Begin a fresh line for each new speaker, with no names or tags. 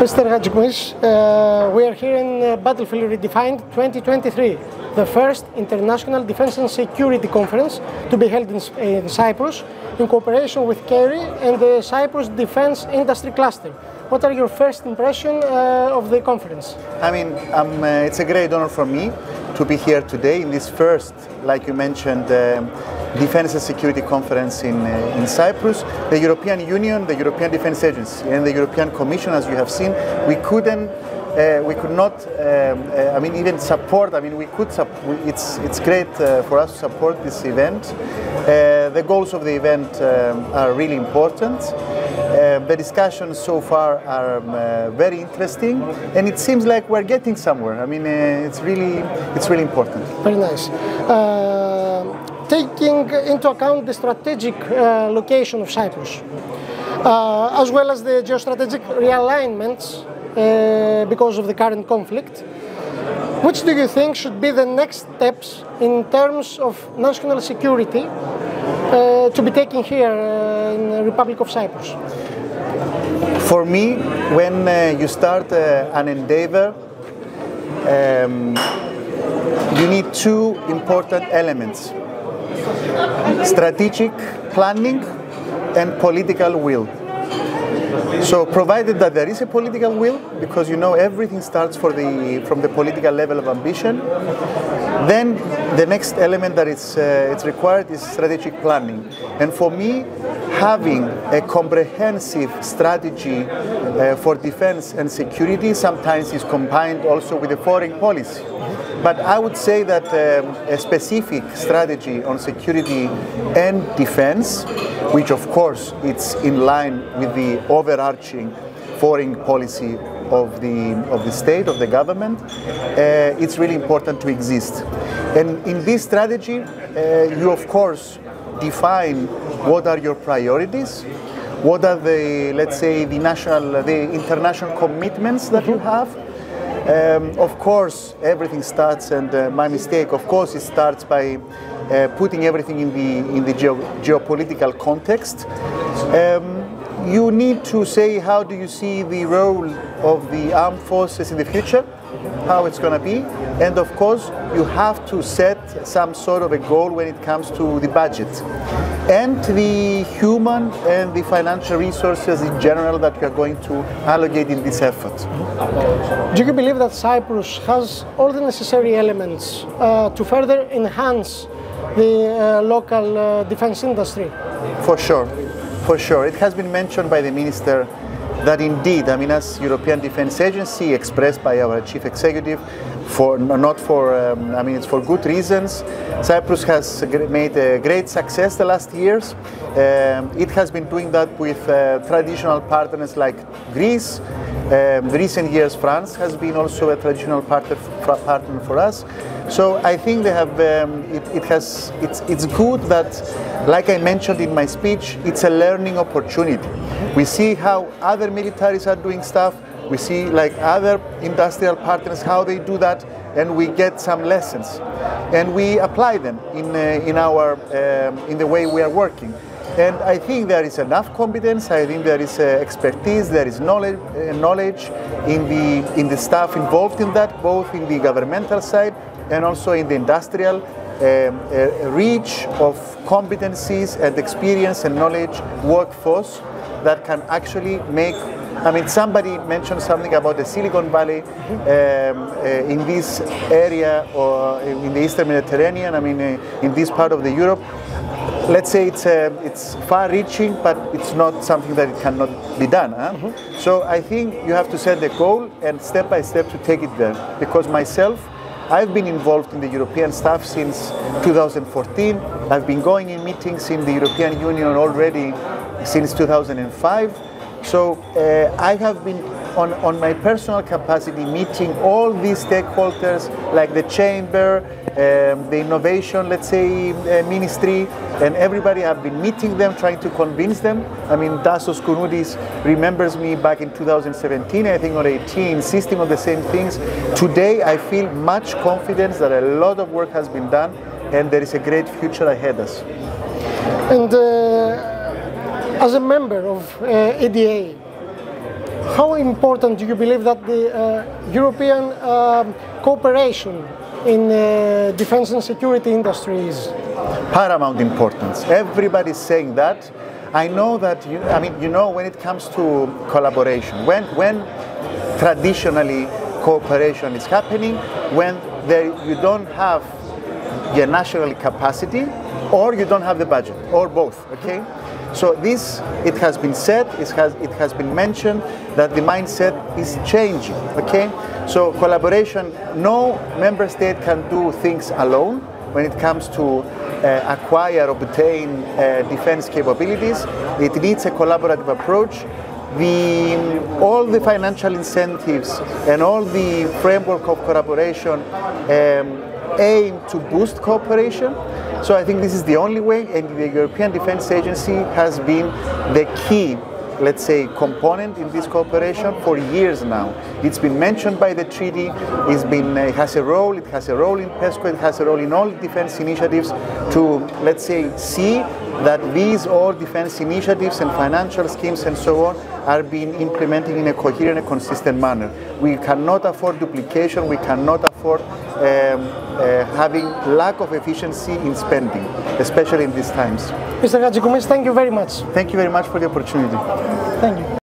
Mr. Hadjikoumis, we are here in Battlefield Redefined 2023, the first international defense and security conference to be held in Cyprus in cooperation with CARI and the Cyprus Defense Industry Cluster. What are your first impressions of the conference?
I mean, it's a great honor for me to be here today in this first, like you mentioned, Defense and Security Conference in Cyprus. The European Union, the European Defense Agency and the European Commission, as you have seen, we could not, even support, it's great for us to support this event. The goals of the event are really important. The discussions so far are very interesting, and it seems like we're getting somewhere. I mean, it's really important.
Very nice. Taking into account the strategic location of Cyprus, as well as the geostrategic realignments because of the current conflict, which do you think should be the next steps in terms of national security to be taken here in the Republic of Cyprus?
For me, when you start an endeavor, you need two important elements: strategic planning and political will. So provided that there is a political will, because you know everything starts from the political level of ambition, then the next element that it's required is strategic planning. And for me, having a comprehensive strategy for defense and security sometimes is combined also with a foreign policy. But I would say that a specific strategy on security and defense, which of course it's in line with the overarching foreign policy of the state, of the government, it's really important to exist. And in this strategy, you of course define what are your priorities, what are the, let's say, the international commitments that you have. Of course, everything starts, and my mistake, of course, it starts by putting everything in the geopolitical context. You need to say, how do you see the role of the armed forces in the future, how it's going to be, and of course, you have to set some sort of a goal when it comes to the budget and the human and the financial resources in general that we are going to allocate in this effort.
Do you believe that Cyprus has all the necessary elements to further enhance the local defense industry?
For sure, for sure. It has been mentioned by the Minister that indeed, as European Defense Agency expressed by our Chief Executive, it's for good reasons. Cyprus has made a great success the last years. It has been doing that with traditional partners like Greece. Recent years, France has been also a traditional partner for us. So I think they have. It's good that, like I mentioned in my speech, it's a learning opportunity. We see how other militaries are doing stuff. We see like other industrial partners how they do that, and we get some lessons, and we apply them in the way we are working. And I think there is enough competence. I think there is expertise. There is knowledge in the staff involved in that, both in the governmental side and also in the industrial reach of competencies and experience and knowledge workforce that can actually make. Somebody mentioned something about the Silicon Valley in this area or in the Eastern Mediterranean. In this part of the Europe. Let's say it's far-reaching, but it's not something that it cannot be done. So I think you have to set the goal and step by step to take it there. Because myself, I've been involved in the European staff since 2014. I've been going in meetings in the European Union already since 2005. So I have been on my personal capacity meeting all these stakeholders like the chamber, the innovation, let's say, ministry, and everybody. Have been meeting them, trying to convince them. Tassos Kounoudis remembers me back in 2017, I think, or 18, insisting on the same things. Today, I feel much confidence that a lot of work has been done, and there is a great future ahead of us.
And as a member of EDA, how important do you believe that the European cooperation in defense and security industry is?
Paramount importance. Everybody's saying that. I know that, when it comes to collaboration, when traditionally cooperation is happening, when you don't have the national capacity or you don't have the budget, or both, okay? So it has been said, it has been mentioned that the mindset is changing, okay? So collaboration, no member state can do things alone when it comes to acquire, obtain defense capabilities. It needs a collaborative approach. All the financial incentives and all the framework of collaboration aim to boost cooperation. So I think this is the only way, and the European Defence Agency has been the key, let's say, component in this cooperation for years now. It's been mentioned by the treaty, it has a role in PESCO, it has a role in all defense initiatives to, let's say, see that these all defense initiatives and financial schemes and so on are being implemented in a coherent and consistent manner. We cannot afford duplication, we cannot afford having lack of efficiency in spending, especially in these times.
Mr. Hadjikoumis, thank you very much.
Thank you very much for the opportunity.
Thank you.